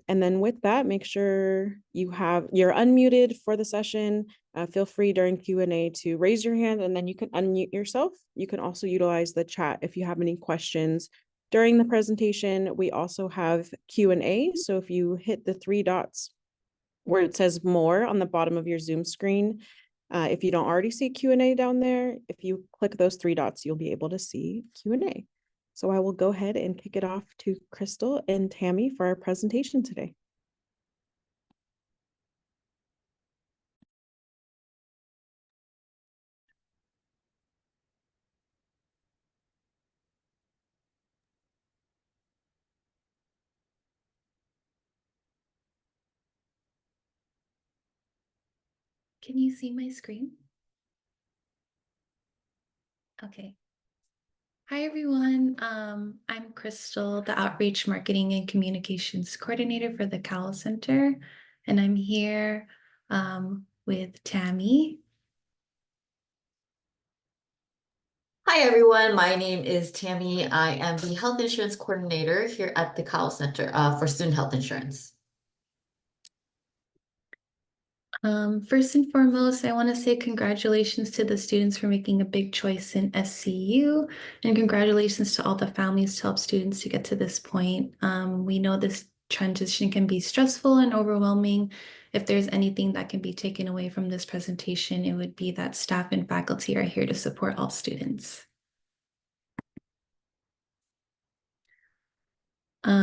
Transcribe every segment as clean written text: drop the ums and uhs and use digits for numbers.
And then with that, make sure you're unmuted for the session. Feel free during Q&A to raise your hand and then you can unmute yourself. You can also utilize the chat if you have any questions. During the presentation, we also have Q&A. So if you hit the three dots where it says more on the bottom of your Zoom screen, if you don't already see Q&A down there, if you click those three dots, you'll be able to see Q&A. So I will go ahead and kick it off to Crystal and Tammy for our presentation today. Can you see my screen? Okay. Hi, everyone. I'm Crystal, the Outreach Marketing and Communications Coordinator for the Cowell Center, and I'm here with Tammy. Hi, everyone. My name is Tammy. I am the Health Insurance Coordinator here at the Cowell Center for Student Health Insurance. First and foremost, I want to say congratulations to the students for making a big choice in SCU, and congratulations to all the families to help students to get to this point. We know this transition can be stressful and overwhelming. If there's anything that can be taken away from this presentation, it would be that staff and faculty are here to support all students.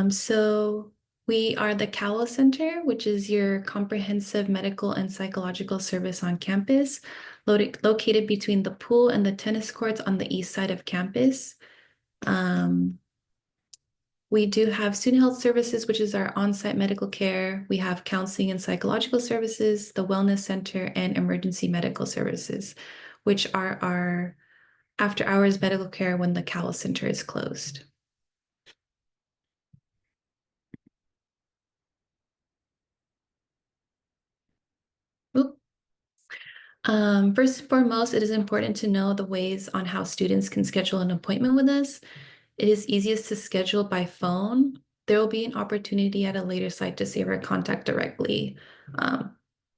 So we are the Cowell Center, which is your comprehensive medical and psychological service on campus, located between the pool and the tennis courts on the east side of campus. We do have student health services, which is our on-site medical care. We have counseling and psychological services, the wellness center, and emergency medical services, which are our after-hours medical care when the Cowell Center is closed. First and foremost, it is important to know the ways on how students can schedule an appointment with us. It is easiest to schedule by phone. There will be an opportunity at a later site to save our contact directly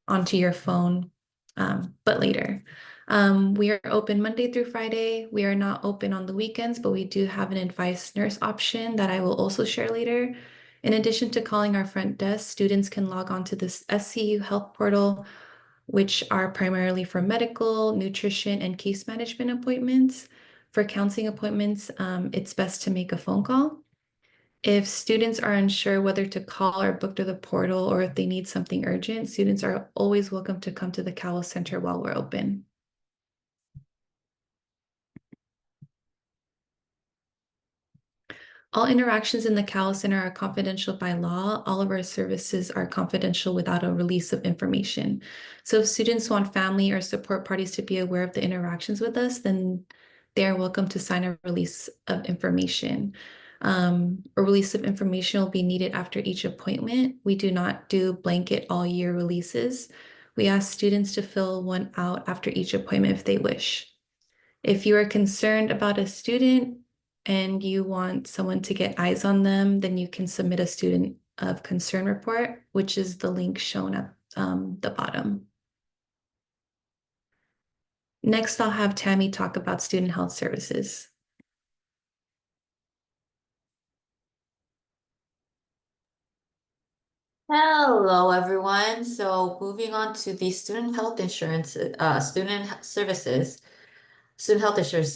onto your phone, but later. We are open Monday through Friday. We are not open on the weekends, but we do have an advice nurse option that I will also share later. In addition to calling our front desk, students can log on to this SCU health portal, which are primarily for medical, nutrition, and case management appointments. For counseling appointments, it's best to make a phone call. If students are unsure whether to call or book through the portal, or if they need something urgent, students are always welcome to come to the Cowell Center while we're open. All interactions in the Cowell Center are confidential by law. All of our services are confidential without a release of information. So if students want family or support parties to be aware of the interactions with us, then they are welcome to sign a release of information. A release of information will be needed after each appointment. We do not do blanket all-year releases. We ask students to fill one out after each appointment if they wish. If you are concerned about a student and you want someone to get eyes on them, then you can submit a student of concern report, which is the link shown at the bottom. Next, I'll have Tammy talk about student health services. Hello, everyone. So moving on to the student health insurance, student services. Student health insurance,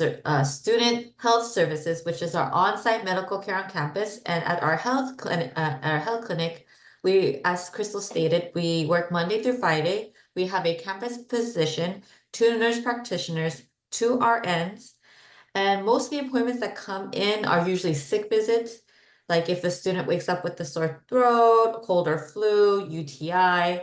student health services, which is our on-site medical care on campus, and at our health clinic, we, as Crystal stated, we work Monday through Friday. We have a campus physician, 2 nurse practitioners, 2 RNs, and most of the appointments that come in are usually sick visits, like if the student wakes up with a sore throat, cold or flu, UTI.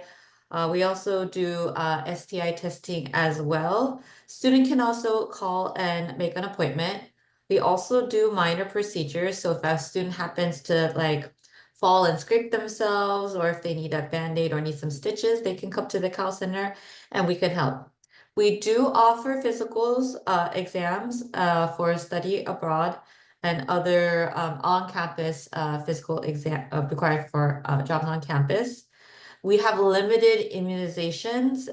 We also do STI testing as well. Student can also call and make an appointment. We also do minor procedures. So if a student happens to like fall and scrape themselves, or if they need a Band-Aid or need some stitches, they can come to the Cowell Center and we can help. We do offer physicals, exams for study abroad and other on-campus physical exam required for jobs on campus. We have limited immunizations,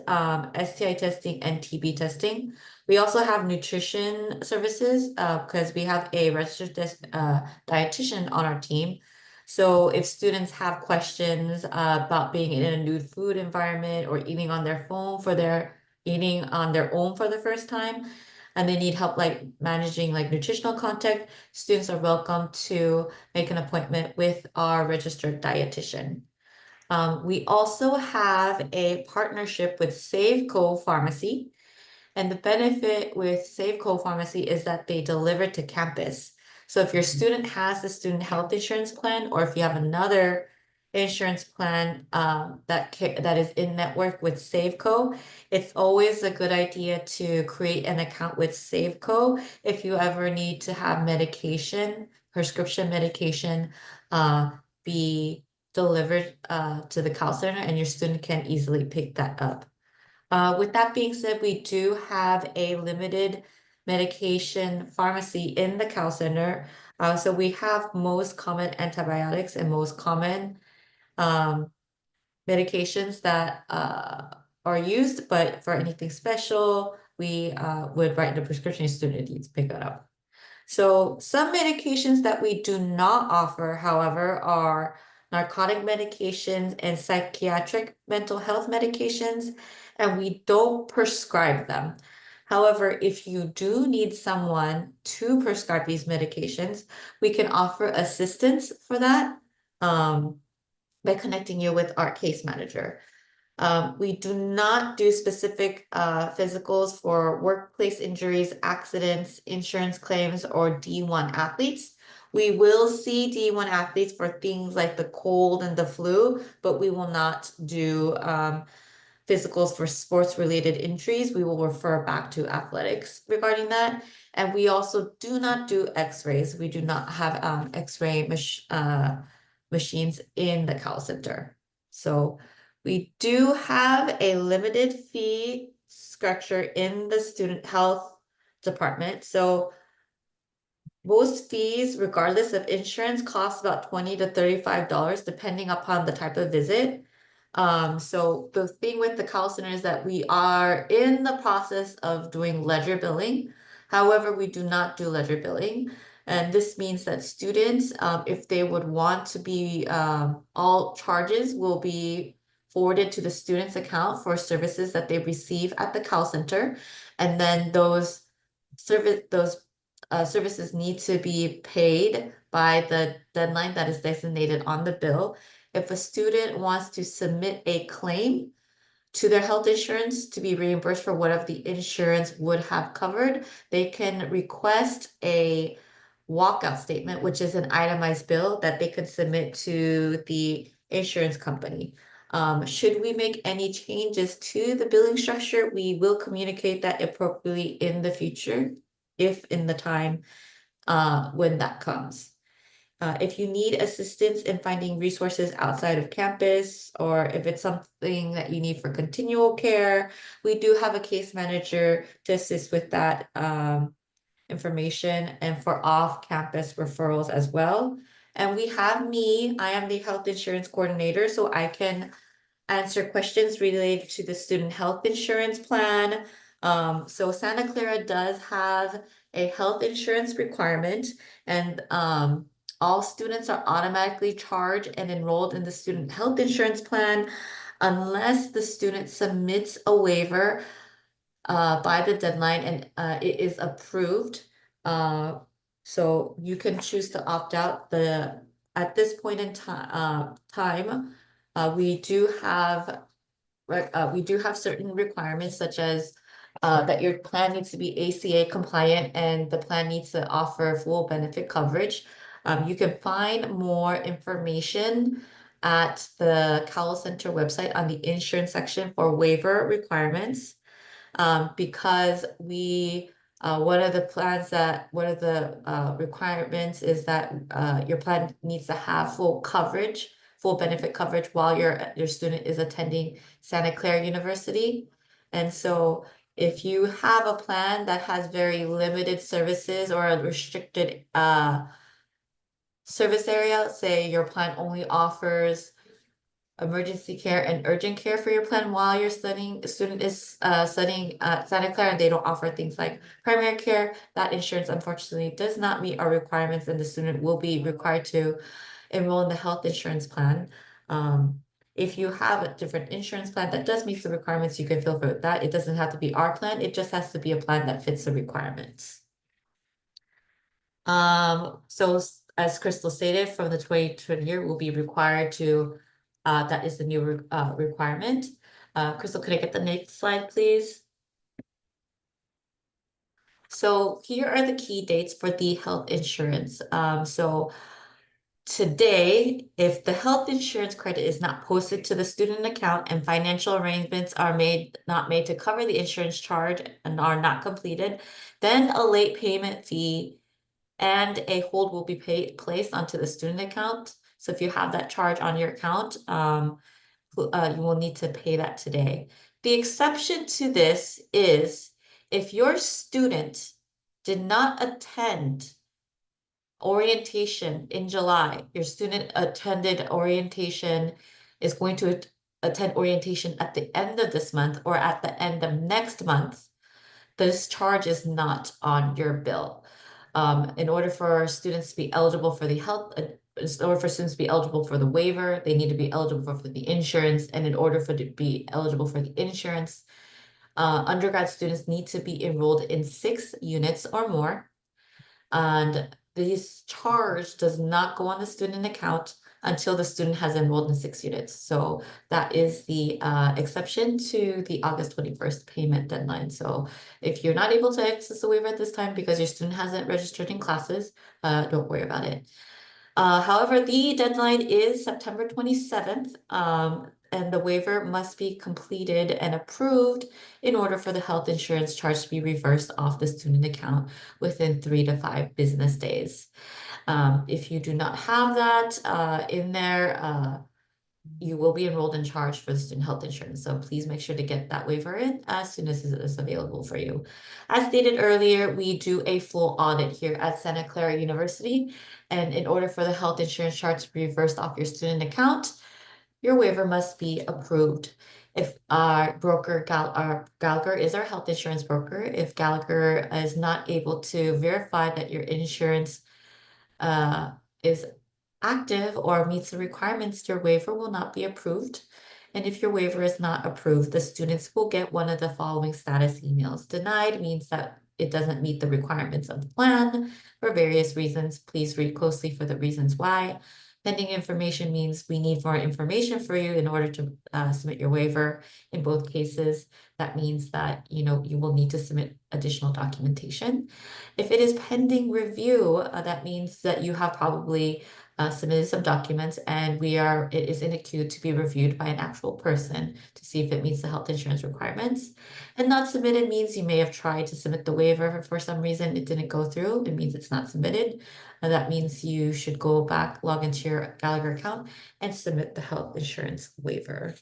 STI testing and TB testing. We also have nutrition services because we have a registered dietitian on our team. So if students have questions about being in a nude food environment or eating on their own for the first time, and they need help like managing like nutritional content, students are welcome to make an appointment with our registered dietitian. We also have a partnership with Safeco Pharmacy. And the benefit with Safeco Pharmacy is that they deliver to campus. So if your student has the student health insurance plan, or if you have another insurance plan that is in network with Safeco, it's always a good idea to create an account with Safeco if you ever need to have prescription medication, be delivered to the Cowell Center, and your student can easily pick that up. With that being said, we do have a limited medication pharmacy in the Cowell Center. So we have most common antibiotics and most common medications that are used, but for anything special, we would write the prescription, student needs to pick it up. So some medications that we do not offer, however, are narcotic medications and psychiatric mental health medications, and we don't prescribe them. However, if you do need someone to prescribe these medications, we can offer assistance for that by connecting you with our case manager. We do not do specific physicals for workplace injuries, accidents, insurance claims, or D1 athletes. We will see D1 athletes for things like the cold and the flu, but we will not do physicals for sports-related injuries. We will refer back to athletics regarding that. And we also do not do x-rays. We do not have x-ray machines in the Cowell Center. So we do have a limited fee structure in the student health department. So most fees, regardless of insurance, cost about $20 to $35, depending upon the type of visit. So the thing with the Cowell Center is that we are in the process of doing ledger billing. However, we do not do ledger billing. And this means that students, if they would want to be, all charges will be forwarded to the student's account for services that they receive at the Cowell Center. And then those services need to be paid by the deadline that is designated on the bill. If a student wants to submit a claim to their health insurance to be reimbursed for whatever the insurance would have covered, they can request a walkout statement, which is an itemized bill that they could submit to the insurance company. Should we make any changes to the billing structure, we will communicate that appropriately in the future, if in the time when that comes. If you need assistance in finding resources outside of campus, or if it's something that you need for continual care, we do have a case manager to assist with that information and for off-campus referrals as well. And we have I am the health insurance coordinator, so I can answer questions related to the student health insurance plan. So Santa Clara does have a health insurance requirement, and all students are automatically charged and enrolled in the student health insurance plan unless the student submits a waiver by the deadline and it is approved. So you can choose to opt out. At this point in time, we do have certain requirements, such as that your plan needs to be ACA compliant and the plan needs to offer full benefit coverage. You can find more information at the Cowell Center website on the insurance section for waiver requirements. Because one of the requirements is that your plan needs to have full benefit coverage while your student is attending Santa Clara University. And so If you have a plan that has very limited services or a restricted service area, say your plan only offers emergency care and urgent care for your plan while you're studying, a student is studying at Santa Clara and they don't offer things like primary care, that insurance unfortunately does not meet our requirements and the student will be required to enroll in the health insurance plan. If you have a different insurance plan that does meet the requirements, you can fill for that. It doesn't have to be our plan, it just has to be a plan that fits the requirements. So as Crystal stated, from the 2020 year, will be required to, that is the new requirement. Crystal, could I get the next slide, please? So here are the key dates for the health insurance. So today, if the health insurance credit is not posted to the student account and financial arrangements are not made to cover the insurance charge and are not completed, then a late payment fee and a hold will be placed onto the student account. So if you have that charge on your account, you will need to pay that today. The exception to this is if your student did not attend orientation in July, your student attended orientation, is going to attend orientation at the end of this month or at the end of next month, this charge is not on your bill. In order for students to be eligible for the health, in order for students to be eligible for the waiver, they need to be eligible for the insurance. And in order for to be eligible for the insurance, undergrad students need to be enrolled in 6 units or more. And this charge does not go on the student account until the student has enrolled in 6 units. So that is the exception to the August 21st payment deadline. So if you're not able to access the waiver at this time because your student hasn't registered in classes, don't worry about it. However, the deadline is September 27th, and the waiver must be completed and approved in order for the health insurance charge to be reversed off the student account within 3 to 5 business days. If you do not have that in there, you will be enrolled in charge for the student health insurance. So please make sure to get that waiver in as soon as it is available for you. As stated earlier, we do a full audit here at Santa Clara University. And in order for the health insurance charge to be reversed off your student account, your waiver must be approved. If our broker, Gallagher is our health insurance broker, if Gallagher is not able to verify that your insurance is active or meets the requirements, your waiver will not be approved. And if your waiver is not approved, the students will get one of the following status emails. Denied means that it doesn't meet the requirements of the plan for various reasons. Please read closely for the reasons why. Pending information means we need more information for you in order to submit your waiver. In both cases, that means that you will need to submit additional documentation. If it is pending review, that means that you have probably submitted some documents and it is in a queue to be reviewed by an actual person to see if it meets the health insurance requirements. And not submitted means you may have tried to submit the waiver for some reason, it didn't go through. It means it's not submitted. And that means you should go back, log into your Gallagher account and submit the health insurance waiver.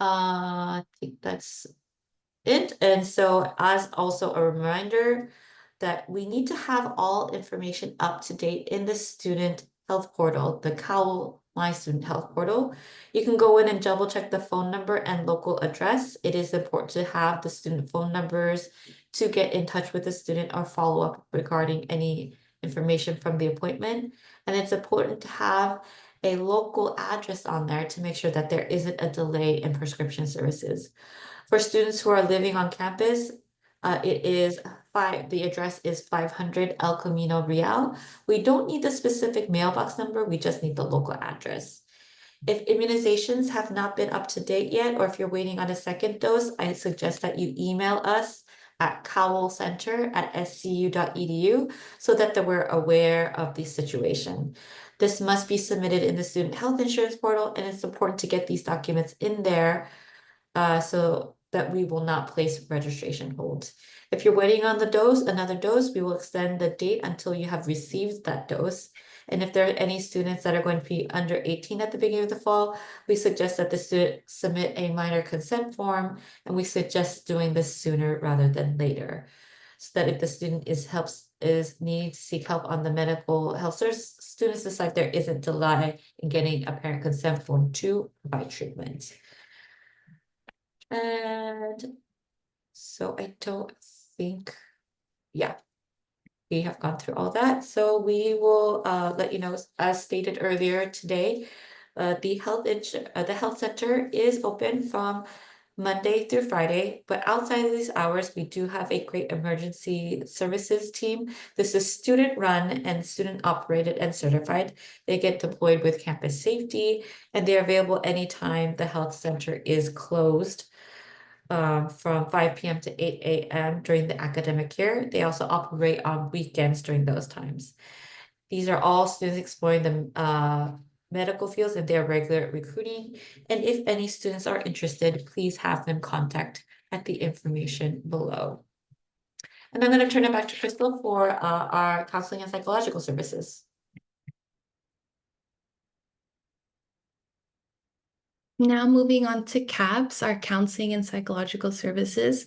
I think that's it. And so as also a reminder that we need to have all information up to date in the student health portal, the Cowell My Student Health Portal. You can go in and double check the phone number and local address. It is important to have the student phone numbers to get in touch with the student or follow up regarding any information from the appointment. And it's important to have a local address on there to make sure that there isn't a delay in prescription services. For students who are living on campus, the address is 500 El Camino Real. We don't need the specific mailbox number, we just need the local address. If immunizations have not been up to date yet, or if you're waiting on a second dose, I suggest that you email us at cowellcenter@scu.edu so that we're aware of the situation. This must be submitted in the student health insurance portal, and it's important to get these documents in there so that we will not place registration holds. If you're waiting on another dose, we will extend the date until you have received that dose. And if there are any students that are going to be under 18 at the beginning of the fall, we suggest that the student submit a minor consent form, and we suggest doing this sooner rather than later. So that if the student is needing to seek help on the medical health service, students decide there isn't delay in getting a parent consent form to provide treatment. And so I don't think, yeah, we have gone through all that. So we will let you know, as stated earlier today, the health center is open from Monday through Friday, but outside of these hours, we do have a great emergency services team. This is student run and student operated and certified. They get deployed with campus safety, and they're available anytime the health center is closed from 5 p.m. to 8 a.m. during the academic year. They also operate on weekends during those times. These are all students exploring the medical fields in their regular recruiting. And if any students are interested, please have them contact at the information below. And I'm going to turn it back to Crystal for our counseling and psychological services. Now moving on to CAPS, our counseling and psychological services.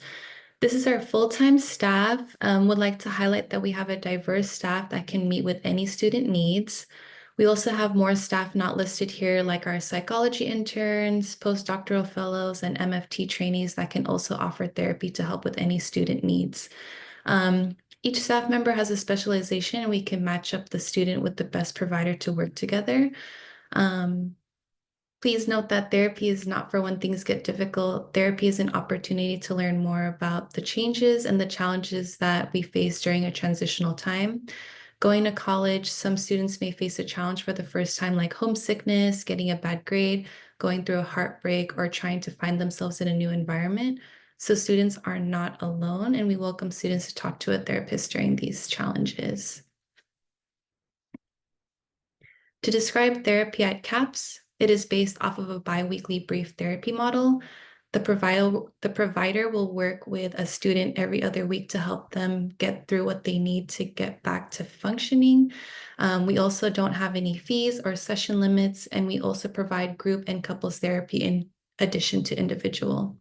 This is our full-time staff. Would like to highlight that we have a diverse staff that can meet with any student needs. We also have more staff not listed here, like our psychology interns, postdoctoral fellows, and MFT trainees that can also offer therapy to help with any student needs. Each staff member has a specialization, and we can match up the student with the best provider to work together. Please note that therapy is not for when things get difficult. Therapy is an opportunity to learn more about the changes and the challenges that we face during a transitional time. Going to college, some students may face a challenge for the first time, like homesickness, getting a bad grade, going through a heartbreak, or trying to find themselves in a new environment. So students are not alone, and we welcome students to talk to a therapist during these challenges. To describe therapy at CAPS, it is based off of a biweekly brief therapy model. The provider will work with a student every other week to help them get through what they need to get back to functioning. We also don't have any fees or session limits, and we also provide group and couples therapy in addition to individual.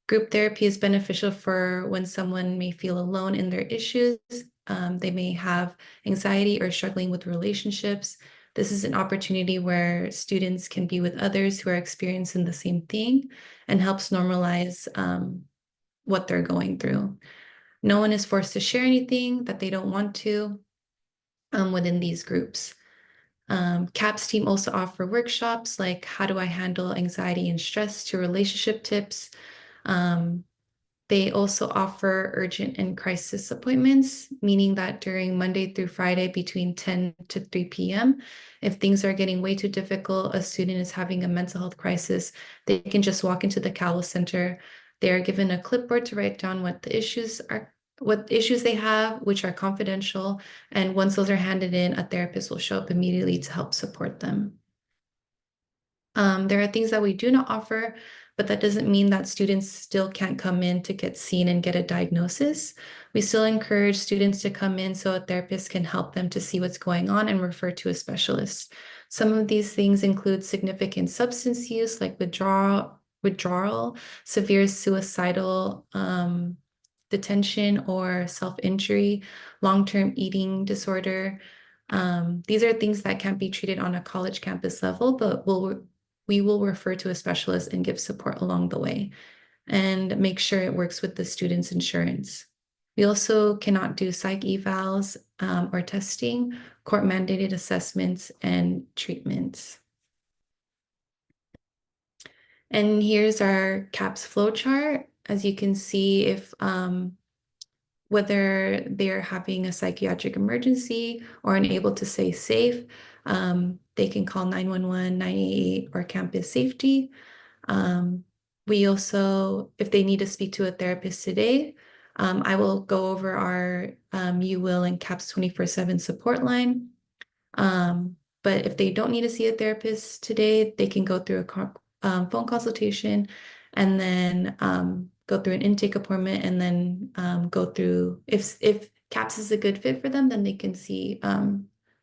Group therapy is beneficial for when someone may feel alone in their issues. They may have anxiety or struggling with relationships. This is an opportunity where students can be with others who are experiencing the same thing and helps normalize what they're going through. No one is forced to share anything that they don't want to within these groups. CAPS team also offer workshops like how do I handle anxiety and stress to relationship tips. They also offer urgent and crisis appointments, meaning that during Monday through Friday between 10 to 3 p.m., if things are getting way too difficult, a student is having a mental health crisis, they can just walk into the Cowell Center. They are given a clipboard to write down what issues they have, which are confidential. And once those are handed in, a therapist will show up immediately to help support them. There are things that we do not offer, but that doesn't mean that students still can't come in to get seen and get a diagnosis. We still encourage students to come in so a therapist can help them to see what's going on and refer to a specialist. Some of these things include significant substance use like withdrawal, severe suicidal detention or self-injury, long-term eating disorder. These are things that can't be treated on a college campus level, but we will refer to a specialist and give support along the way and make sure it works with the student's insurance. We also cannot do psych evals or testing, court-mandated assessments, and treatments. And here's our CAPS flowchart. As you can see, if whether they're having a psychiatric emergency or unable to stay safe, they can call 911, 988, or campus safety. We also, if they need to speak to a therapist today, I will go over our You Will and CAPS 24/7 support line. But if they don't need to see a therapist today, they can go through a phone consultation and then go through an intake appointment and then go through, if CAPS is a good fit for them, then they can see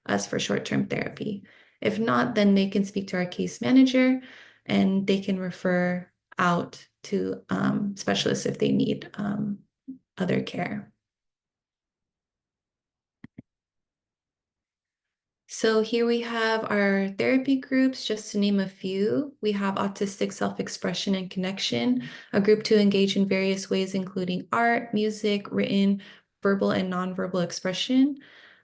a us for short-term therapy. If not, then they can speak to our case manager and they can refer out to specialists if they need other care. So here we have our therapy groups, just to name a few. We have Autistic Self-Expression and Connection, a group to engage in various ways, including art, music, written, verbal, and nonverbal expression.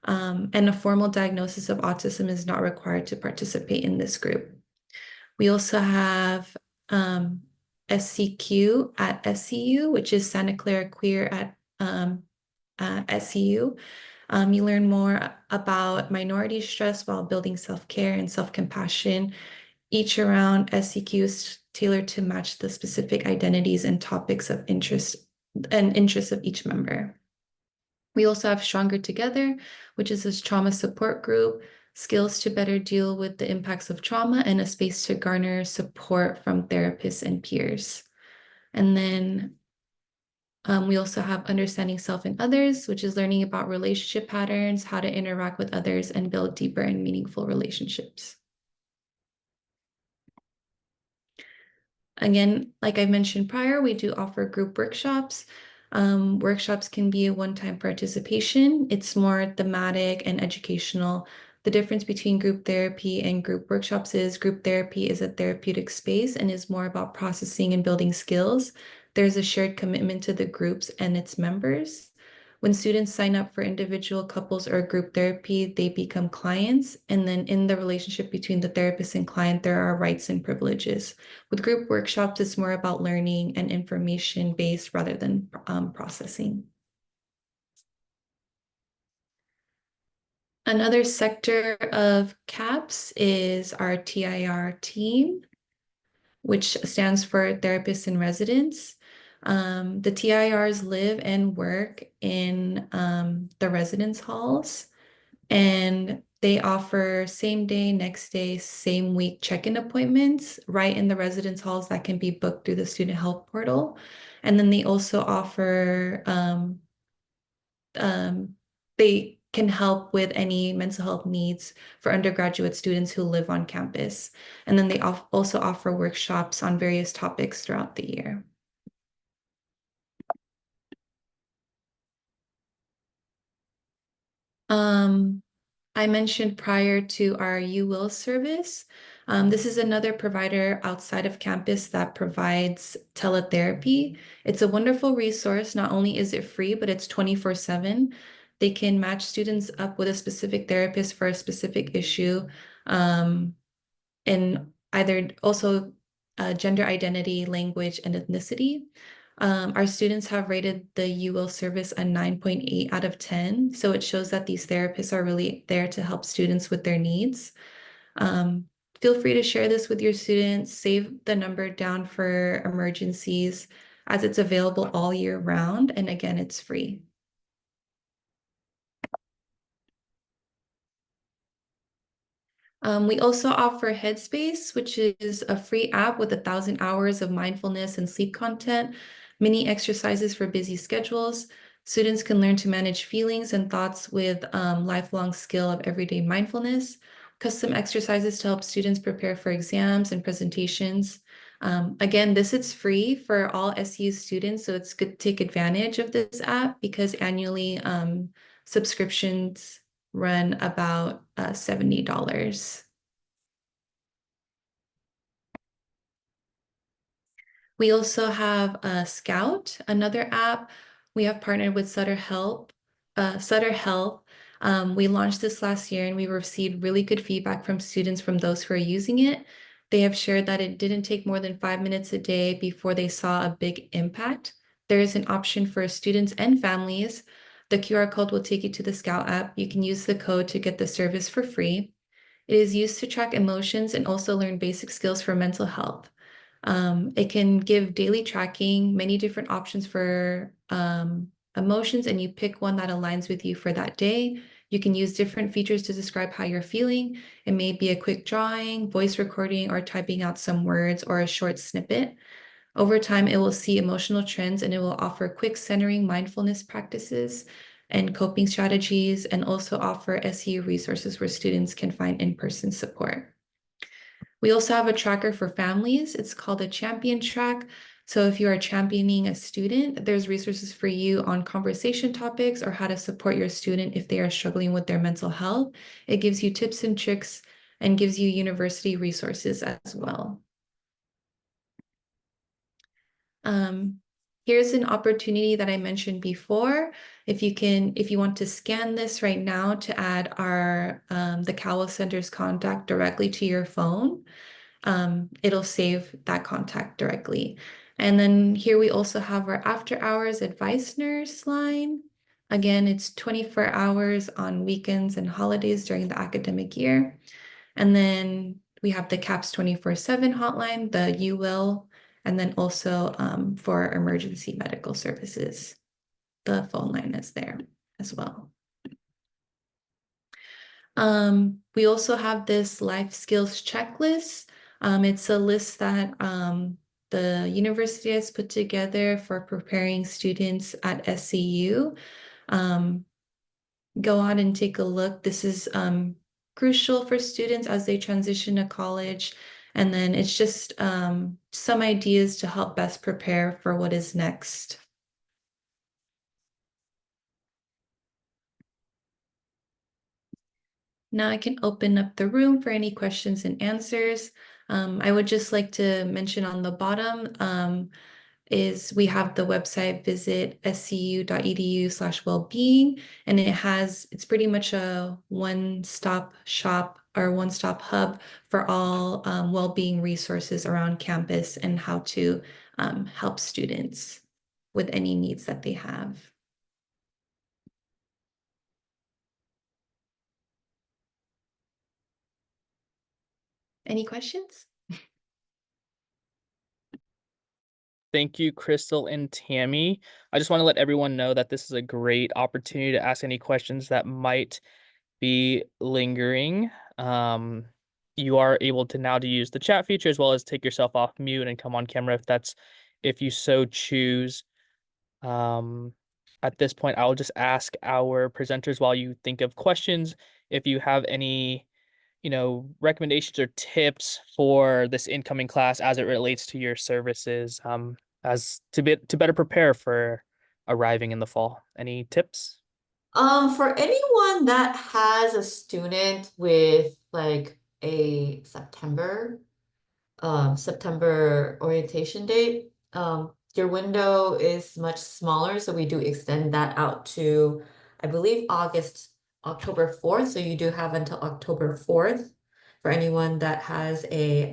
And a formal diagnosis of autism is not required to participate in this group. We also have SCQ at SCU, which is Santa Clara Queer at SCU. You learn more about minority stress while building self-care and self-compassion. Each around SCQ is tailored to match the specific identities and topics of interest and interests of each member. We also have Stronger Together, which is this trauma support group, skills to better deal with the impacts of trauma, and a space to garner support from therapists and peers. And then we also have Understanding Self and Others, which is learning about relationship patterns, how to interact with others, and build deeper and meaningful relationships. Again, like I mentioned prior, we do offer group workshops. Workshops can be a one-time participation. It's more thematic and educational. The difference between group therapy and group workshops is group therapy is a therapeutic space and is more about processing and building skills. There's a shared commitment to the groups and its members. When students sign up for individual, couples, or group therapy, they become clients. And then in the relationship between the therapist and client, there are rights and privileges. With group workshops, it's more about learning and information-based rather than processing. Another sector of CAPS is our TIR team, which stands for Therapists in Residence. The TIRs live and work in the residence halls, and they offer same day, next day, same week check-in appointments right in the residence halls that can be booked through the student health portal. And then they also offer, they can help with any mental health needs for undergraduate students who live on campus. And then they also offer workshops on various topics throughout the year. I mentioned prior to our You Will service. This is another provider outside of campus that provides teletherapy. It's a wonderful resource. Not only is it free, but it's 24/7. They can match students up with a specific therapist for a specific issue, and either also gender identity, language, and ethnicity. Our students have rated the You Will service a 9.8 out of 10. So it shows that these therapists are really there to help students with their needs. Feel free to share this with your students, save the number down for emergencies as it's available all year round. And again, it's free. We also offer Headspace, which is a free app with 1,000 hours of mindfulness and sleep content, mini exercises for busy schedules. Students can learn to manage feelings and thoughts with lifelong skill of everyday mindfulness, custom exercises to help students prepare for exams and presentations. Again, this is free for all SU students, so it's good to take advantage of this app because annually subscriptions run about $70. We also have Scout, another app. We have partnered with Sutter Health. We launched this last year and we received really good feedback from students from those who are using it. They have shared that it didn't take more than 5 minutes a day before they saw a big impact. There is an option for students and families. The QR code will take you to the Scout app. You can use the code to get the service for free. It is used to track emotions and also learn basic skills for mental health. It can give daily tracking, many different options for emotions, and you pick one that aligns with you for that day. You can use different features to describe how you're feeling. It may be a quick drawing, voice recording, or typing out some words or a short snippet. Over time, it will see emotional trends and it will offer quick centering mindfulness practices. and coping strategies, and also offer SEU resources where students can find in-person support. We also have a tracker for families. It's called a champion track. So if you are championing a student, there's resources for you on conversation topics or how to support your student if they are struggling with their mental health. It gives you tips and tricks and gives you university resources as well. Here's an opportunity that I mentioned before. If you want to scan this right now to add our the Cowell Center's contact directly to your phone, it'll save that contact directly. And then here we also have our after hours advice nurse line. Again, it's 24 hours on weekends and holidays during the academic year. And then we have the CAPS 24/7 hotline, the UWIL, and then also for emergency medical services. The phone line is there as well. We also have this life skills checklist. It's a list that the university has put together for preparing students at SCU. Go out and take a look. This is crucial for students as they transition to college. And then it's just some ideas to help best prepare for what is next. Now I can open up the room for any questions and answers. I would just like to mention on the bottom is we have the website visit scu.edu/wellbeing, and it's pretty much a one-stop shop or one-stop hub for all well-being resources around campus and how to help students with any needs that they have. Any questions? Thank you, Crystal and Tammy. I just want to let everyone know that this is a great opportunity to ask any questions that might be lingering. You are able to now to use the chat feature as well as take yourself off mute and come on camera if you so choose. At this point, I'll just ask our presenters while you think of questions. If you have any recommendations or tips for this incoming class as it relates to your services, as to better prepare for arriving in the fall. Any tips? For anyone that has a student with like a September orientation date, your window is much smaller, so we do extend that out to, I believe, October 4th. So you do have until October 4th for anyone that has a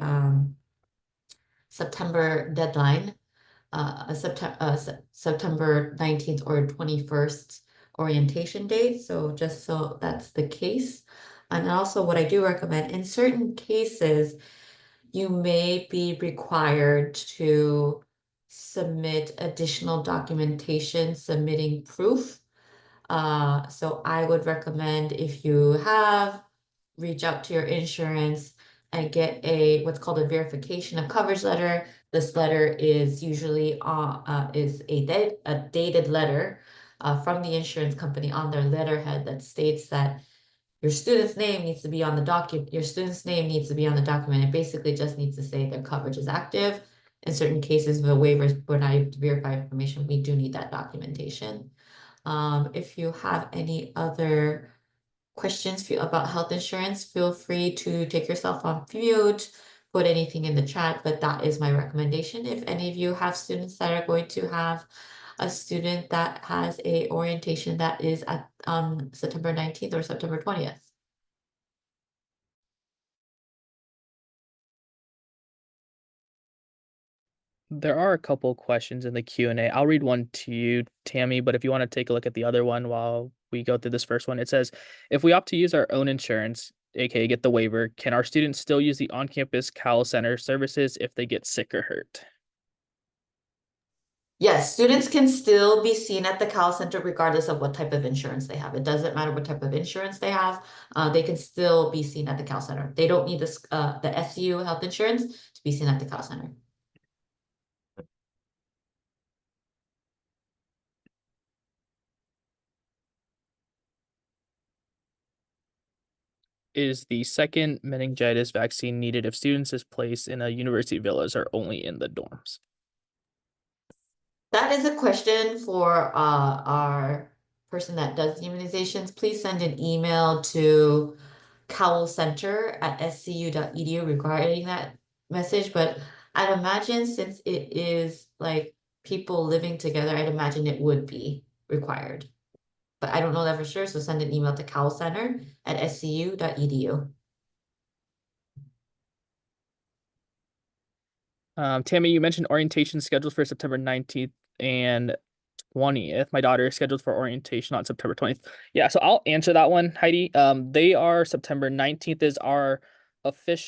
September deadline, a September 19th or 21st orientation date. So just so that's the case. And also what I do recommend in certain cases, you may be required to submit additional documentation, submitting proof. So I would recommend if you have, reach out to your insurance and get what's called a verification of coverage letter. This letter is usually is a dated letter from the insurance company on their letterhead that states that your student's name needs to be on the document. Your student's name needs to be on the document. It basically just needs to say their coverage is active. In certain cases, the waivers, we're not able to verify information. We do need that documentation. If you have any other questions about health insurance, feel free to take yourself on mute, put anything in the chat, but that is my recommendation. If any of you have students that are going to have a student that has a orientation that is on September 19th or September 20th. There are a couple questions in the Q&A. I'll read one to you, Tammy, but if you want to take a look at the other one while we go through this first one, it says, if we opt to use our own insurance, aka get the waiver, can our students still use the on-campus Cowell Center services if they get sick or hurt? Yes, students can still be seen at the Cowell Center regardless of what type of insurance they have. It doesn't matter what type of insurance they have. They can still be seen at the Cowell Center. They don't need the SU health insurance to be seen at the Cowell Center. is the second meningitis vaccine needed if students is placed in a university villas or only in the dorms? That is a question for our person that does the immunizations. Please send an email to Cowell Center at scu.edu regarding that message. But I'd imagine since it is like people living together, I'd imagine it would be required. But I don't know that for sure, so send an email to Cowell Center at scu.edu. Tammy, you mentioned orientation scheduled for September 19th and 20th. My daughter is scheduled for orientation on September 20th. Yeah, so I'll answer that one, Heidi. They are September 19th is our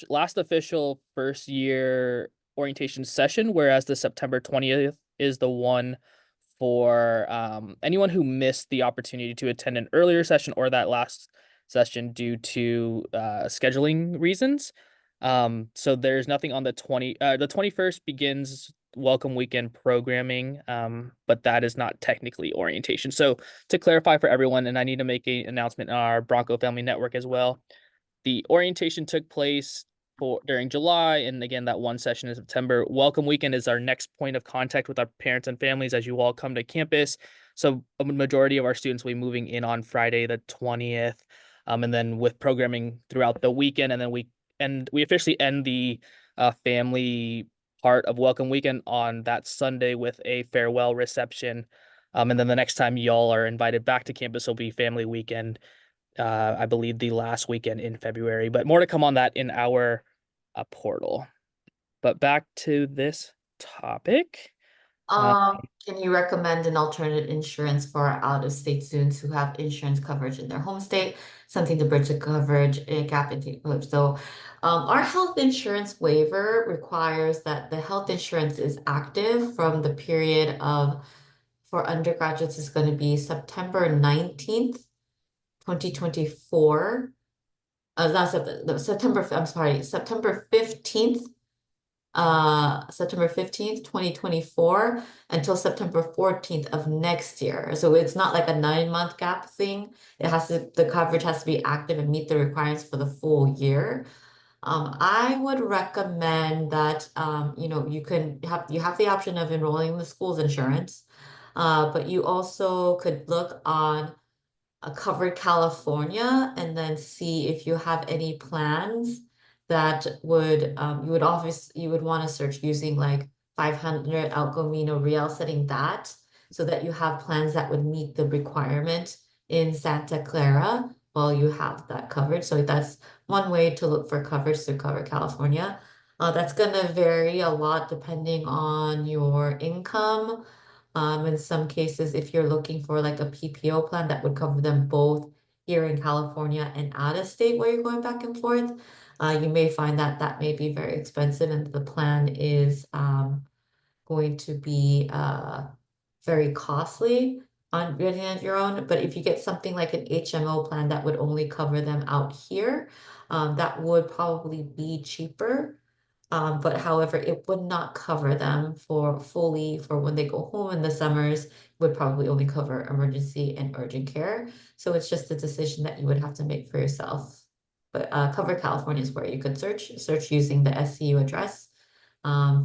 last official first year orientation session, whereas the September 20th is the one for anyone who missed the opportunity to attend an earlier session or that last session due to scheduling reasons. So there's nothing on the 21st begins welcome weekend programming, but that is not technically orientation. So to clarify for everyone, and I need to make an announcement on our Bronco Family Network as well, the orientation took place during July, and again, that one session in September. Welcome weekend is our next point of contact with our parents and families as you all come to campus. So a majority of our students will be moving in on Friday the 20th, and then with programming throughout the weekend, and then we officially end the family part of welcome weekend on that Sunday with a farewell reception. And then the next time y'all are invited back to campus will be family weekend. I believe the last weekend in February, but more to come on that in our portal. But back to this topic. Can you recommend an alternate insurance for out-of-state students who have insurance coverage in their home state? Something to bridge the coverage gap into. So, our health insurance waiver requires that the health insurance is active from the period of, for undergraduates, is going to be September 19th, 2024. Not September, I'm sorry, September 15th, September 15th, 2024 until September 14th of next year. So it's not like a 9-month gap thing. The coverage has to be active and meet the requirements for the full year. I would recommend that, you have the option of enrolling in the school's insurance, but you also could look on Covered California and then see if you have any plans that would you would want to search using like 500 El Camino Real, setting that so that you have plans that would meet the requirement in Santa Clara while you have that coverage. So that's one way to look for coverage to cover California. That's going to vary a lot depending on your income. In some cases, if you're looking for like a PPO plan that would cover them both here in California and out of state where you're going back and forth, you may find that that may be very expensive and the plan is going to be very costly on getting it your own. But if you get something like an HMO plan that would only cover them out here, that would probably be cheaper. But however, it would not cover them fully for when they go home in the summers, would probably only cover emergency and urgent care. So it's just a decision that you would have to make for yourself. But Cover California is where you could search using the SCU address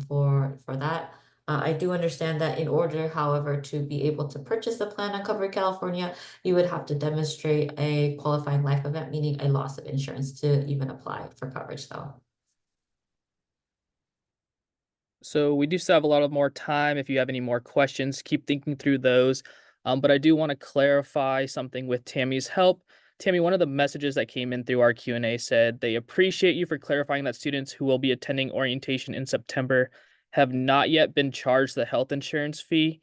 for that. I do understand that in order, however, to be able to purchase a plan on Cover California, you would have to demonstrate a qualifying life event, meaning a loss of insurance to even apply for coverage though. So we do still have a lot of more time. If you have any more questions, keep thinking through those. But I do want to clarify something with Tammy's help. Tammy, one of the messages that came in through our Q&A said they appreciate you for clarifying that students who will be attending orientation in September have not yet been charged the health insurance fee.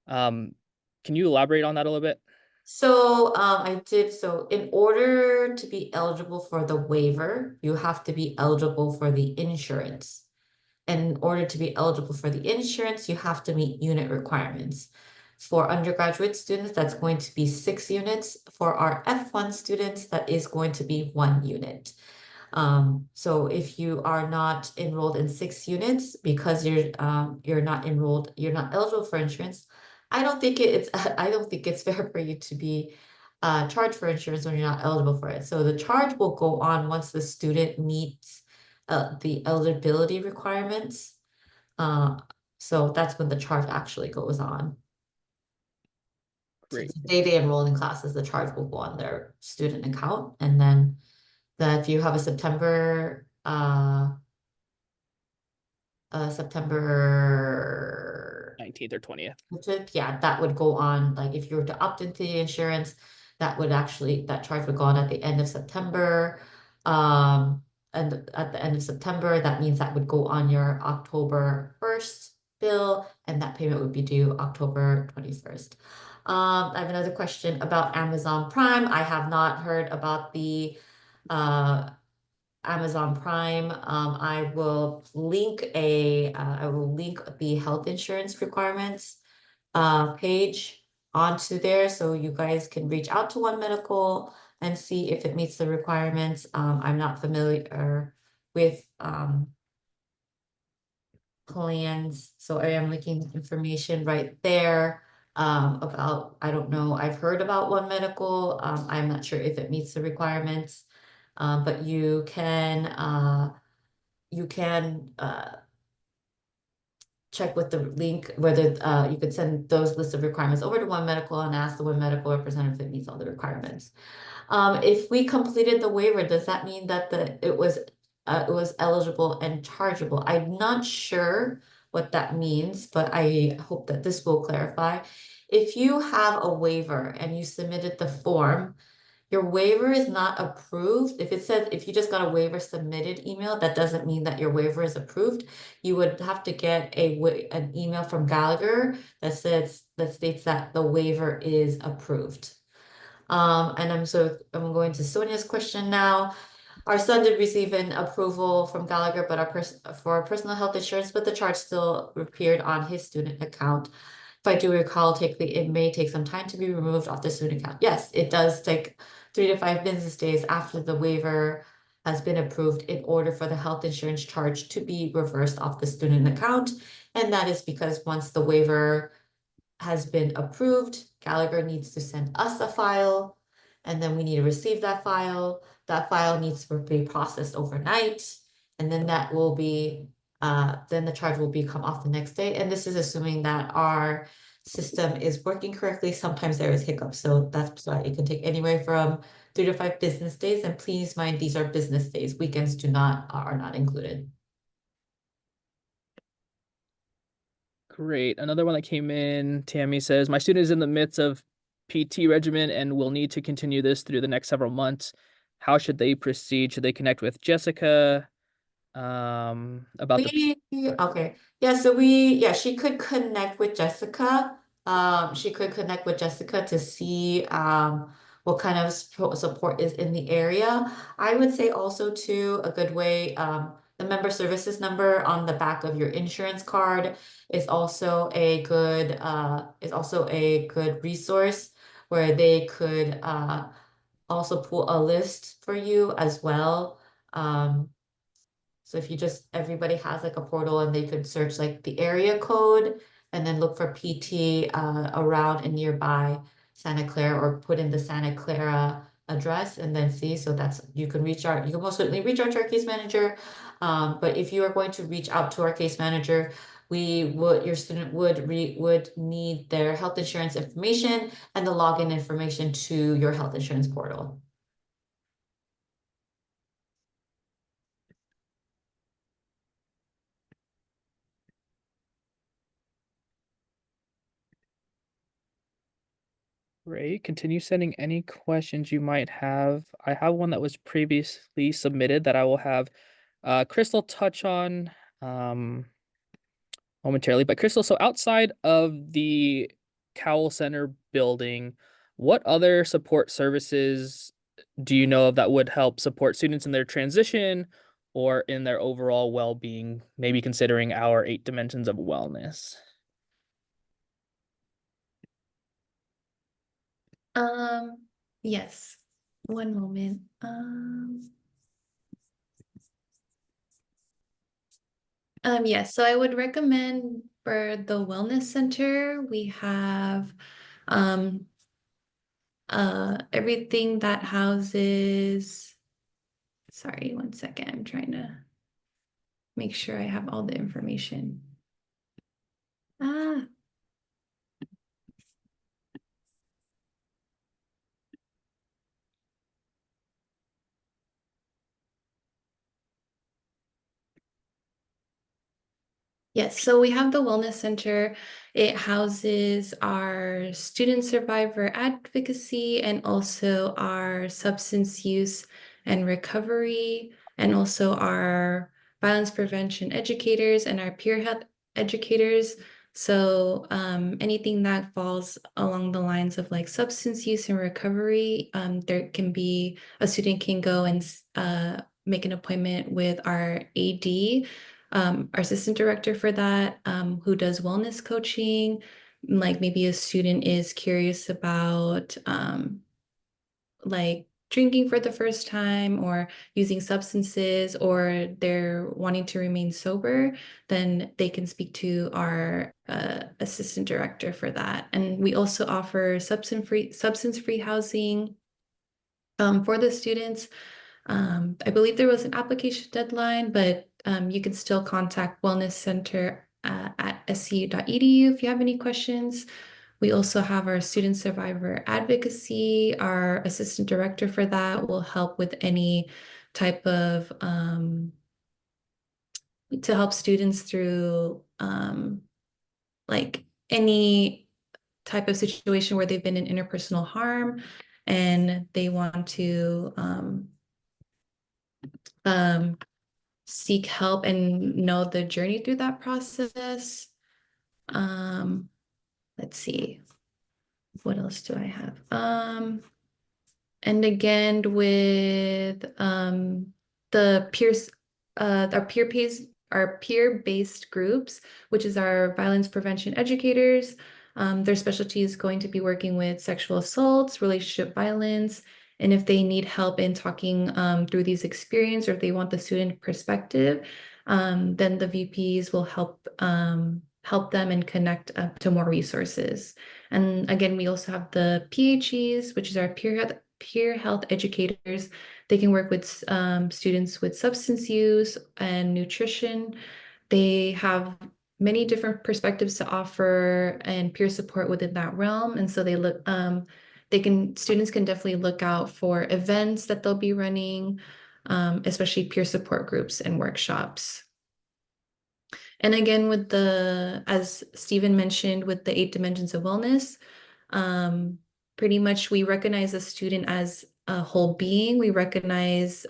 Can you elaborate on that a little bit? So I did. So in order to be eligible for the waiver, you have to be eligible for the insurance. And in order to be eligible for the insurance, you have to meet unit requirements. For undergraduate students, that's going to be 6 units. For our F1 students, that is going to be 1 unit. So if you are not enrolled in 6 units because you're not enrolled, you're not eligible for insurance, I don't think it's fair for you to be charge for insurance when you're not eligible for it. So the charge will go on once the student meets the eligibility requirements. So that's when the charge actually goes on. So Great. the day they enroll in classes, the charge will go on their student account, and then if you have a September 19th or 20th. yeah, that would go on, like if you were to opt into the insurance, that charge would go on at the end of September. And at the end of September, that means that would go on your October 1st bill, and that payment would be due October 21st. I have another question about Amazon Prime. I have not heard about the Amazon Prime. I will link the health insurance requirements page onto there, so you guys can reach out to One Medical and see if it meets the requirements. I'm not familiar with plans, so I am looking information right there about, I don't know, I've heard about One Medical. I'm not sure if it meets the requirements. But you can check with the link whether you could send those list of requirements over to One Medical and ask the One Medical representative if it meets all the requirements. If we completed the waiver, does that mean that it was eligible and chargeable? I'm not sure what that means, but I hope that this will clarify. If you have a waiver and you submitted the form, your waiver is not approved. If it says, if you just got a waiver submitted email, that doesn't mean that your waiver is approved. You would have to get an email from Gallagher that states that the waiver is approved. And I'm going to Sonia's question now. Our son did receive an approval from Gallagher, but for personal health insurance, but the charge still appeared on his student account. If I do recall, it may take some time to be removed off the student account. Yes, it does take 3 to 5 business days after the waiver has been approved in order for the health insurance charge to be reversed off the student account. And that is because once the waiver has been approved, Gallagher needs to send us a file, and then we need to receive that file. That file needs to be processed overnight, and then that will be then the charge will become off the next day. And this is assuming that our system is working correctly. Sometimes there is hiccups, so that's why it can take anywhere from 3 to 5 business days. And please mind, these are business days. Weekends are not included. Great. Another one that came in, Tammy says, my student is in the midst of PT regimen and will need to continue this through the next several months. How should they proceed? Should they connect with Jessica about the Okay, yeah, so she could connect with Jessica. She could connect with Jessica to see what kind of support is in the area. I would say also too, a good way, the member services number on the back of your insurance card is also a good resource where they could also pull a list for you as well. So if everybody has like a portal and they could search like the area code and then look for PT around and nearby Santa Clara, or put in the Santa Clara address and then see. So you can most certainly reach out to our case manager. But if you are going to reach out to our case manager, your student would need their health insurance information and the login information to your health insurance portal. Great. Continue sending any questions you might have. I have one that was previously submitted that I will have Crystal touch on momentarily. But Crystal, so outside of the Cowell Center building, what other support services do you know of that would help support students in their transition or in their overall well-being, maybe considering our 8 dimensions of wellness? Yes. One moment. Yes, so I would recommend for the wellness center, we have everything that houses, sorry, one second, I'm trying to make sure I have all the information. Ah, yes, so we have the Wellness Center. It houses our student survivor advocacy and also our substance use and recovery, and also our violence prevention educators and our peer health educators. So anything that falls along the lines of like substance use and recovery, there can be a student can go and make an appointment with our AD, our assistant director for that, who does wellness coaching. Like maybe a student is curious about like drinking for the first time or using substances, or they're wanting to remain sober, then they can speak to our assistant director for that. And we also offer substance-free housing for the students. I believe there was an application deadline, but you can still contact Wellness Center at scu.edu if you have any questions. We also have our student survivor advocacy. Our assistant director for that will help with any type of to help students through like any type of situation where they've been in interpersonal harm and they want to seek help and know the journey through that process. Let's see, what else do I have? And again, with the peers, our peer-based groups, which is our violence prevention educators. Their specialty is going to be working with sexual assaults, relationship violence, and if they need help in talking through these experiences, or if they want the student perspective, then the VPs will help them and connect to more resources. And again, we also have the PHEs, which is our peer health educators. They can work with students with substance use and nutrition. They have many different perspectives to offer and peer support within that realm. And so students can definitely look out for events that they'll be running, especially peer support groups and workshops. And again, as Stephen mentioned, with the 8 dimensions of wellness, pretty much we recognize a student as a whole being. We recognize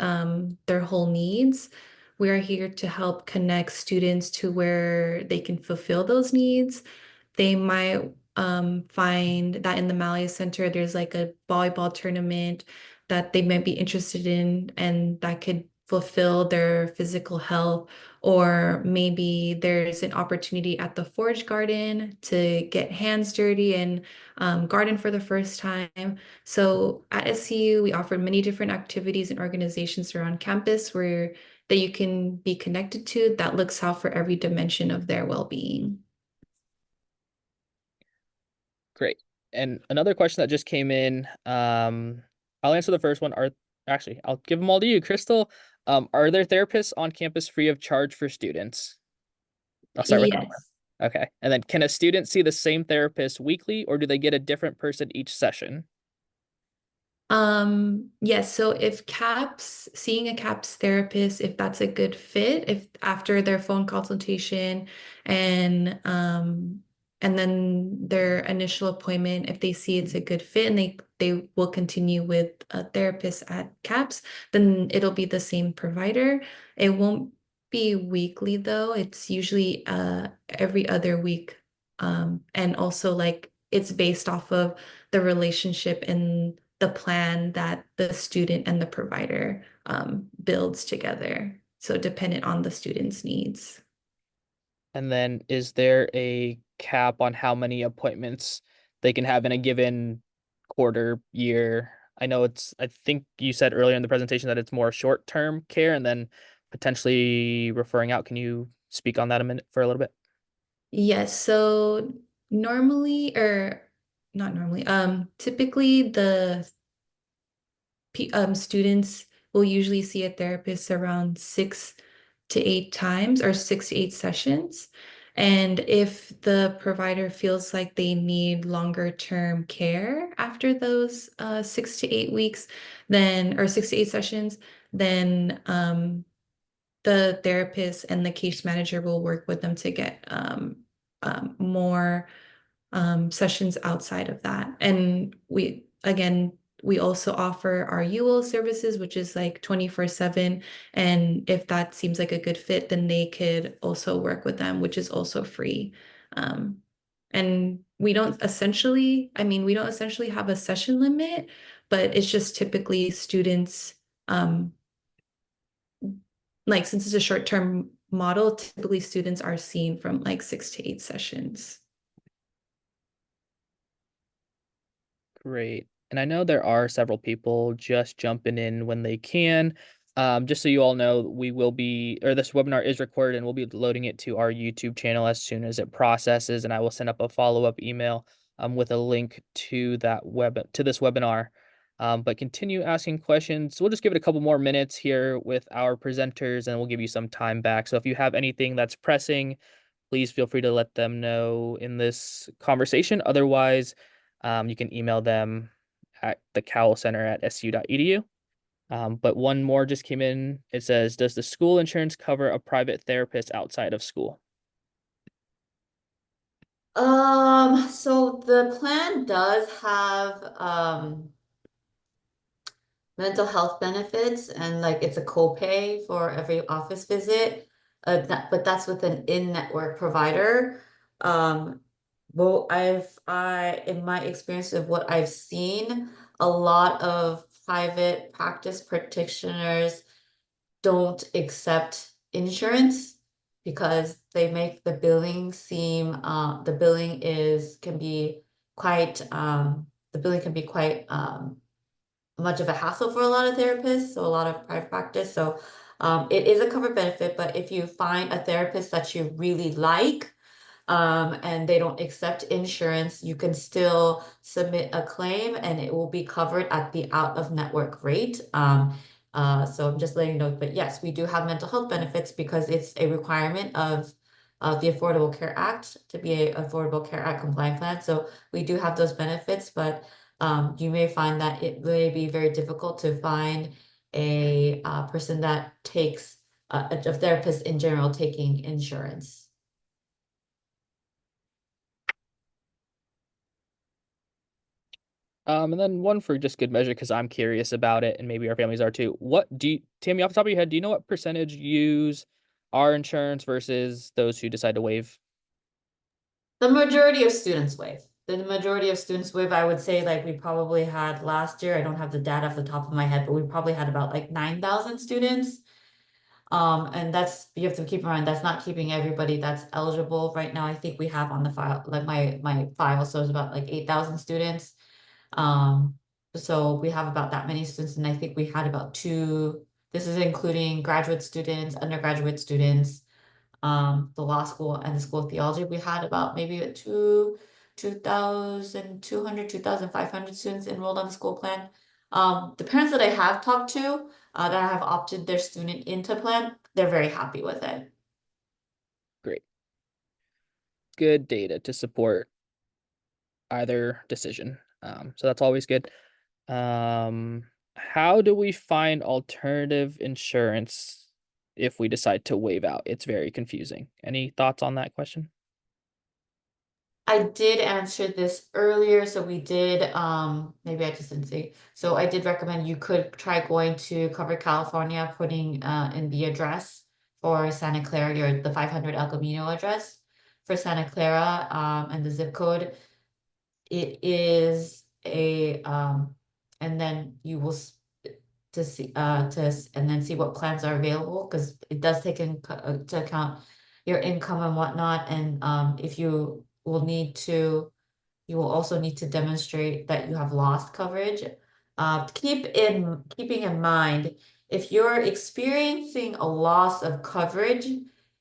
their whole needs. We are here to help connect students to where they can fulfill those needs. They might find that in the Malaya Center, there's like a volleyball tournament that they might be interested in, and that could fulfill their physical health. Or maybe there's an opportunity at the Forge Garden to get hands dirty and garden for the first time. So at SCU, we offer many different activities and organizations around campus that you can be connected to that looks out for every dimension of their well-being. Great. And another question that just came in, I'll answer the first one. Actually, I'll give them all to you, Crystal. Are there therapists on campus free of charge for students? I'll start with that one. Yes. Okay. And then can a student see the same therapist weekly, or do they get a different person each session? Yes, so if seeing a CAPS therapist, if that's a good fit, if after their phone consultation and then their initial appointment, if they see it's a good fit and they will continue with a therapist at CAPS, then it'll be the same provider. It won't be weekly though. It's usually every other week. And also like it's based off of the relationship and the plan that the student and the provider builds together. So dependent on the student's needs. And then is there a cap on how many appointments they can have in a given quarter, year? I think you said earlier in the presentation that it's more short-term care and then potentially referring out. Can you speak on that for a little bit? Yes, so normally, or not normally, typically the students will usually see a therapist around 6 to 8 times or 6 to 8 sessions. And if the provider feels like they need longer term care after those 6 to 8 weeks, then or 6 to 8 sessions, then the therapist and the case manager will work with them to get more sessions outside of that. And we also offer our UL services, which is like 24/7. And if that seems like a good fit, then they could also work with them, which is also free. And we don't essentially have a session limit, but it's just typically students, like since it's a short-term model, typically students are seen from like 6 to 8 sessions. Great. And I know there are several people just jumping in when they can. Just so you all know, this webinar is recorded and we'll be loading it to our YouTube channel as soon as it processes. And I will send up a follow-up email with a link to this webinar. But continue asking questions. We'll just give it a couple more minutes here with our presenters and we'll give you some time back. So if you have anything that's pressing, please feel free to let them know in this conversation. Otherwise, you can email them at the Cowell Center at su.edu. But one more just came in. It says, does the school insurance cover a private therapist outside of school? So the plan does have mental health benefits and like it's a copay for every office visit. But that's with an in-network provider. Well, in my experience of what I've seen, a lot of private practice practitioners don't accept insurance because they make the billing seem, the billing can be quite much of a hassle for a lot of therapists, so a lot of private practice. So it is a covered benefit, but if you find a therapist that you really like, and they don't accept insurance, you can still submit a claim and it will be covered at the out-of-network rate. So I'm just letting you know, but yes, we do have mental health benefits because it's a requirement of the Affordable Care Act to be a Affordable Care Act compliant plan. So we do have those benefits, but you may find that it may be very difficult to find a person that takes a therapist in general taking insurance. And then one for just good measure, because I'm curious about it and maybe our families are too. Tammy, off the top of your head, do you know what percentage use our insurance versus those who decide to waive? The majority of students waive. I would say like we probably had last year, I don't have the data off the top of my head, but we probably had about like 9,000 students. And you have to keep in mind, that's not keeping everybody that's eligible. Right now, I think we have on the file, like my file, so it's about like 8,000 students. So we have about that many students, and I think we had about this is including graduate students, undergraduate students, the law school and the School of Theology. We had about maybe 2,200, 2,500 students enrolled on the school plan. The parents that I have talked to, that have opted their student into plan, they're very happy with it. Great. Good data to support either decision. So that's always good. How do we find alternative insurance if we decide to waive out? It's very confusing. Any thoughts on that question? I did answer this earlier, so we did, maybe I just didn't say. So I did recommend you could try going to Cover California, putting in the address for Santa Clara, the 500 El Camino address for Santa Clara, and the zip code. It is and then you will to see and then see what plans are available, because it does take into account your income and whatnot, and if you will also need to demonstrate that you have lost coverage. Keeping in mind, if you're experiencing a loss of coverage,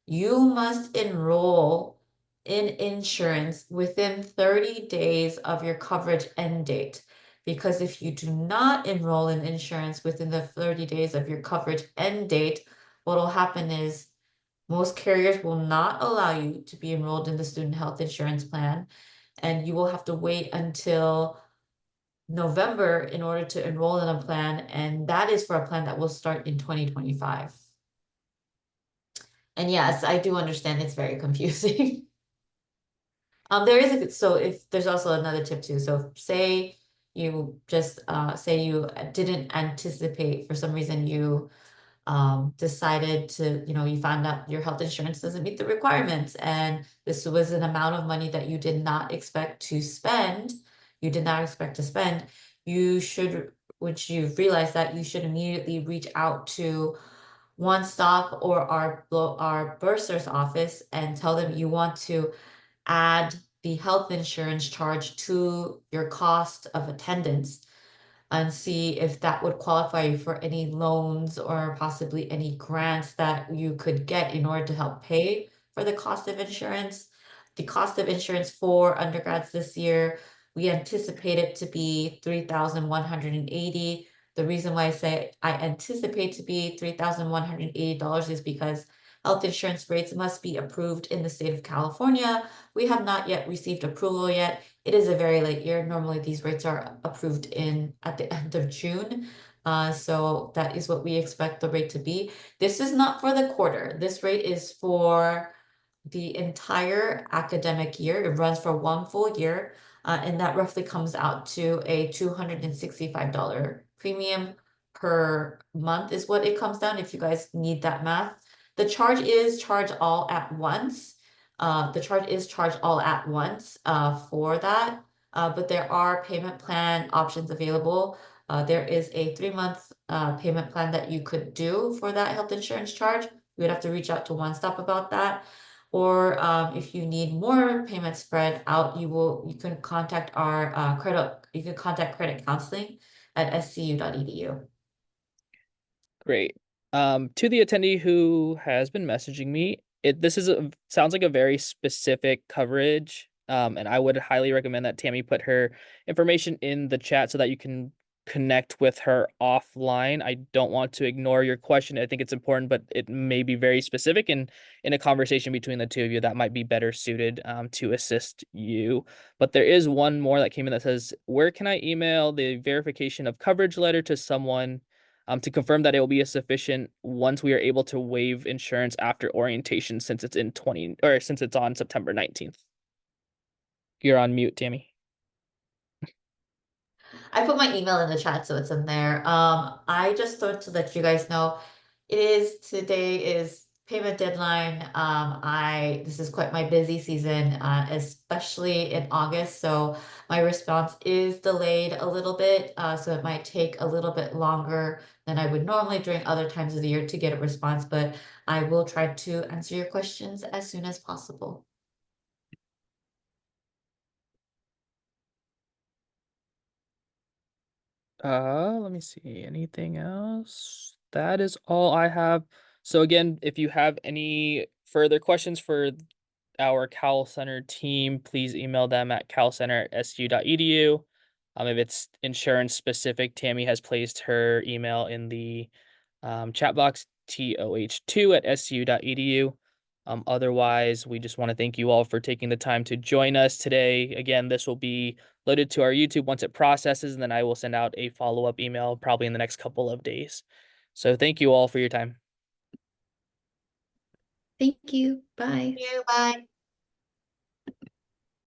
you must enroll in insurance within 30 days of your coverage end date. Because if you do not enroll in insurance within the 30 days of your coverage end date, what will happen is most carriers will not allow you to be enrolled in the student health insurance plan, and you will have to wait until November in order to enroll in a plan, and that is for a plan that will start in 2025. And yes, I do understand it's very confusing. There is so if there's also another tip too. So say you just say you didn't anticipate, for some reason you decided to, you found out your health insurance doesn't meet the requirements, and this was an amount of money that you did not expect to spend, you should, which you've realized that you should immediately reach out to One Stop or our bursar's office and tell them you want to add the health insurance charge to your cost of attendance, and see if that would qualify you for any loans or possibly any grants that you could get in order to help pay for the cost of insurance. The cost of insurance for undergrads this year, we anticipate it to be $3,180. The reason why I say I anticipate to be $3,180 is because health insurance rates must be approved in the state of California. We have not yet received approval yet. It is a very late year. Normally these rates are approved at the end of June. So that is what we expect the rate to be. This is not for the quarter. This rate is for the entire academic year. It runs for one full year, and that roughly comes out to a $265 premium per month is what it comes down, if you guys need that math. The charge is charged all at once. For that, but there are payment plan options available. There is a 3-month payment plan that you could do for that health insurance charge. You would have to reach out to One Stop about that. Or if you need more payment spread out, you can contact our credit counseling at scu.edu. Great. To the attendee who has been messaging me, this sounds like a very specific coverage. And I would highly recommend that Tammy put her information in the chat so that you can connect with her offline. I don't want to ignore your question. I think it's important, but it may be very specific, and in a conversation between the two of you, that might be better suited to assist you. But there is one more that came in that says, where can I email the verification of coverage letter to someone to confirm that it will be sufficient once we are able to waive insurance after orientation, since it's since it's on September 19th? You're on mute, Tammy. I put my email in the chat, so it's in there. I just thought to let you guys know, today is payment deadline. This is quite my busy season, especially in August. So my response is delayed a little bit. So it might take a little bit longer than I would normally during other times of the year to get a response, but I will try to answer your questions as soon as possible. Let me see. Anything else? That is all I have. So again, if you have any further questions for our Cowell Center team, please email them at cowellcenter@su.edu. If it's insurance specific, Tammy has placed her email in the chat box, toh2@su.edu. Otherwise, we just want to thank you all for taking the time to join us today. Again, this will be loaded to our YouTube once it processes, and then I will send out a follow-up email probably in the next couple of days. So thank you all for your time. Thank you. Bye. Thank you. Bye.